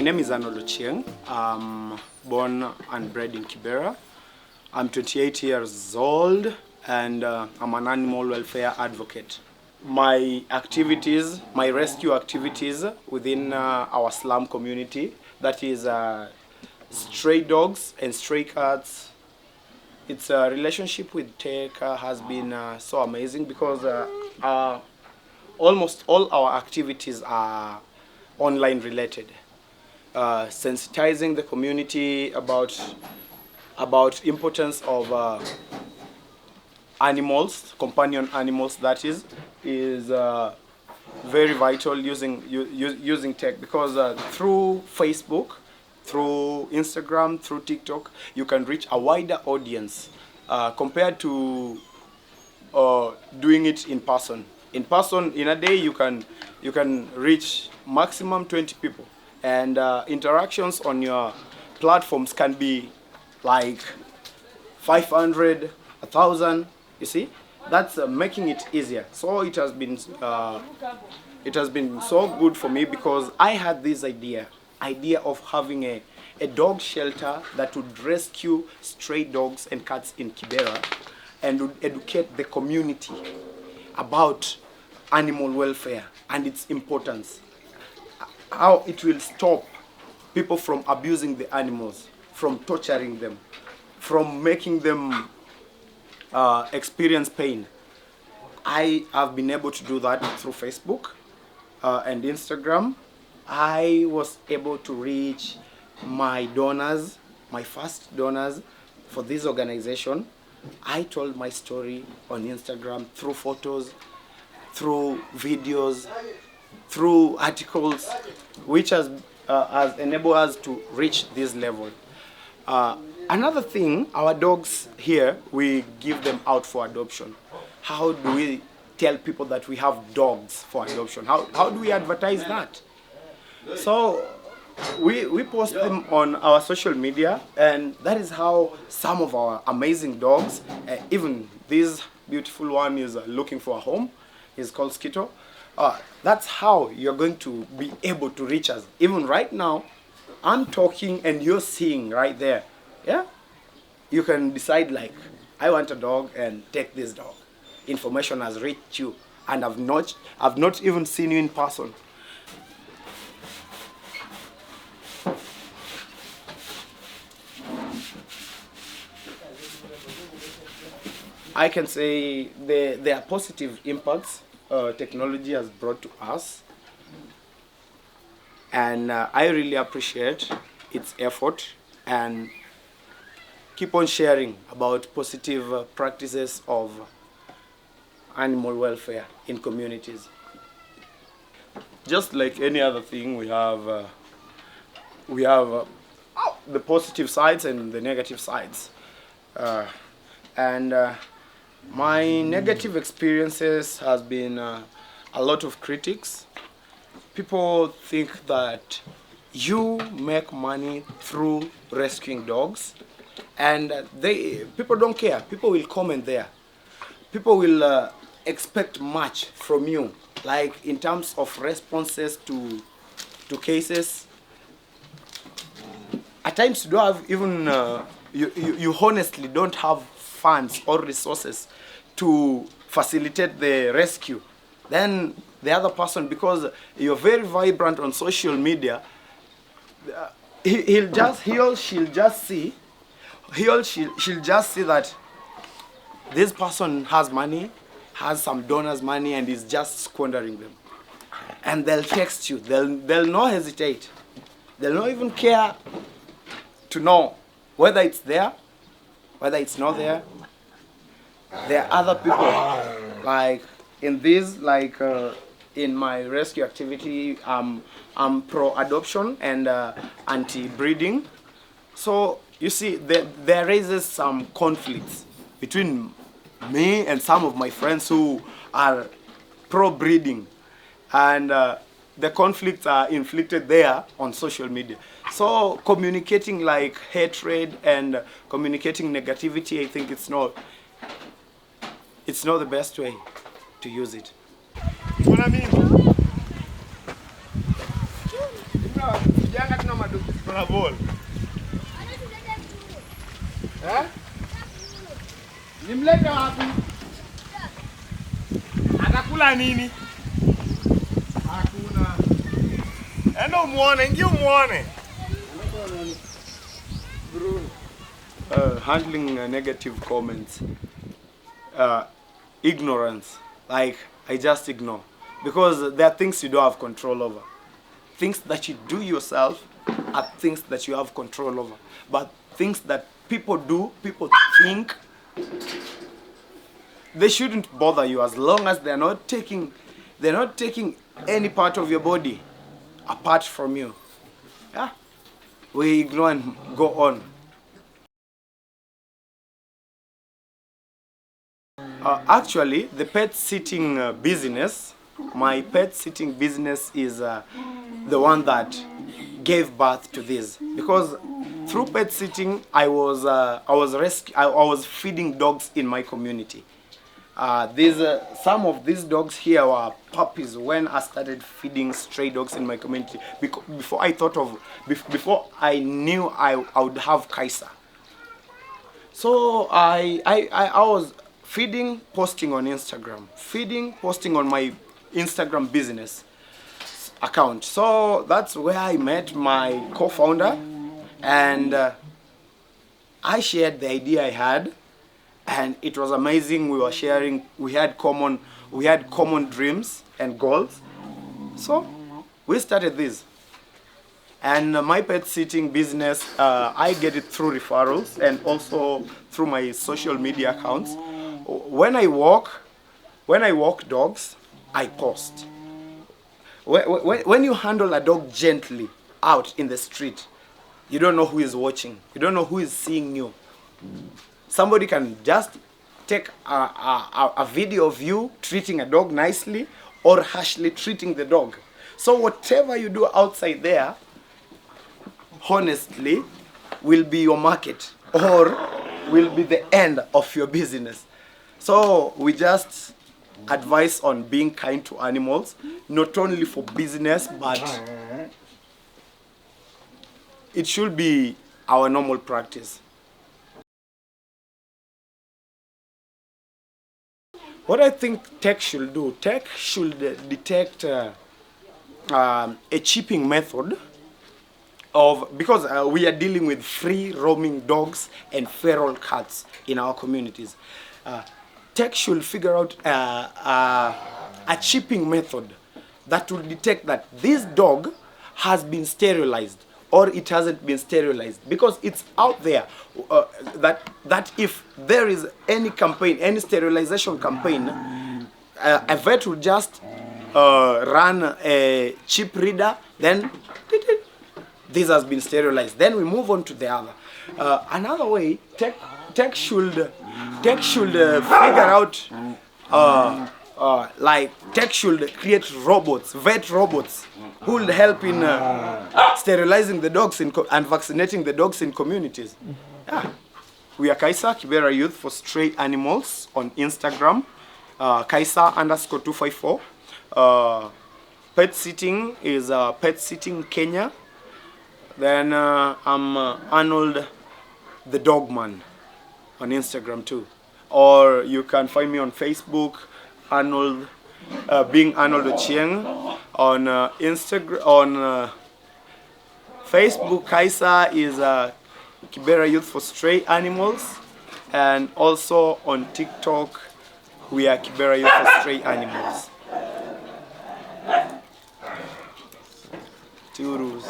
name is Arnold. I'm born and bred in Kibera. I'm 28 years old and I'm an animal welfare advocate. My activities, my rescue activities within our slum community, that is stray dogs and stray cats. Its relationship with tech has been so amazing because almost all our activities are online related. Sensitizing the community about importance of animals, companion animals, that is very vital using tech, because through Facebook, through Instagram, through TikTok, you can reach a wider audience compared to doing it in person. In person, in a day, you can reach maximum 20 people, and interactions on your platforms can be like 500, 1,000. You see, that's making it easier. So it has been so good for me, because I had this idea of having a dog shelter that would rescue stray dogs and cats in Kibera and would educate the community about animal welfare and its importance, how it will stop people from abusing the animals, from torturing them, from making them experience pain. I have been able to do that through Facebook and Instagram. I was able to reach my donors, my first donors for this organization. I told my story on Instagram through photos, through videos, through articles, which has enabled us to reach this level. Another thing, our dogs here, we give them out for adoption. How do we tell people that we have dogs for adoption? How do we advertise that? So we post them on our social media, and that is how some of our amazing dogs, even this beautiful one is looking for a home. He's called Skito. That's how you're going to be able to reach us. Even right now, I'm talking and you're seeing right there. Yeah? You can decide, like, I want a dog, and take this dog. Information has reached you, and I've not even seen you in person. I can say there are positive impacts technology has brought to us, and I really appreciate its effort, and keep on sharing about positive practices of animal welfare in communities. Just like any other thing, we have the positive sides and the negative sides, and my negative experiences has been a lot of critics. People think that you make money through rescuing dogs, and people don't care. People will comment there. People will expect much from you, like in terms of responses to cases. At times you don't have even you honestly don't have funds or resources to facilitate the rescue. Then the other person, because you're very vibrant on social media, she'll just see that this person has money, has some donors' money, and is just squandering them. And they'll text you. They'll not hesitate. They'll not even care to know whether it's there, whether it's not there. There are other people, like in this, like in my rescue activity, I'm pro-adoption and anti-breeding. So you see, there raises some conflicts between me and some of my friends who are pro-breeding, and the conflicts are inflicted there on social media. So communicating like hatred and communicating negativity, I think it's not the best way to use it. na ball. Nimlete wapi? Atakula nini? Hakuna. Enda umuone, ingia umuone. Handling negative comments. Ignorance. Like, I just ignore. Because there are things you don't have control over. Things that you do yourself are things that you have control over. But things that people do, people think, they shouldn't bother you as long as they're not taking any part of your body apart from you. Yeah? We ignore and go on. Actually, the pet sitting business, my pet sitting business is the one that gave birth to this. Because through pet sitting, I was feeding dogs in my community. Some of these dogs here were puppies when I started feeding stray dogs in my community. Before I knew I would have Kaisa. So I was feeding, posting on Instagram, feeding, posting on my Instagram business account. So that's where I met my co-founder, and I shared the idea I had, and it was amazing. We were sharing, we had common dreams and goals. So we started this. And my pet sitting business, I get it through referrals and also through my social media accounts. When I walk dogs, I post. When you handle a dog gently out in the street, you don't know who is watching. You don't know who is seeing you. Somebody can just take a video of you treating a dog nicely or harshly treating the dog. So whatever you do outside there, honestly, will be your market or will be the end of your business. So we just advise on being kind to animals, not only for business, but it should be our normal practice. What I think tech should do, tech should detect a chipping method because we are dealing with free roaming dogs and feral cats in our communities. Tech should figure out a chipping method that will detect that this dog has been sterilized or it hasn't been sterilized, because it's out there that if there is any campaign, any sterilization campaign, a vet will just run a chip reader, then this has been sterilized. Then we move on to the other. Another way, tech should figure out like tech should create robots, vet robots, who will help in sterilizing the dogs and vaccinating the dogs in communities. Yeah. We are Kaisa, Kibera Youth for Stray Animals on Instagram, Kaisa_254. Pet sitting is Pet Sitting Kenya. Then I'm Arnold the Dogman on Instagram too. Or you can find me on Facebook, Arnold, being Arnold Ochieng. On Instagram, on Facebook, Kaisa is Kibera Youth for Stray Animals. And also on TikTok, we are Kibera Youth for Stray Animals. Two rules.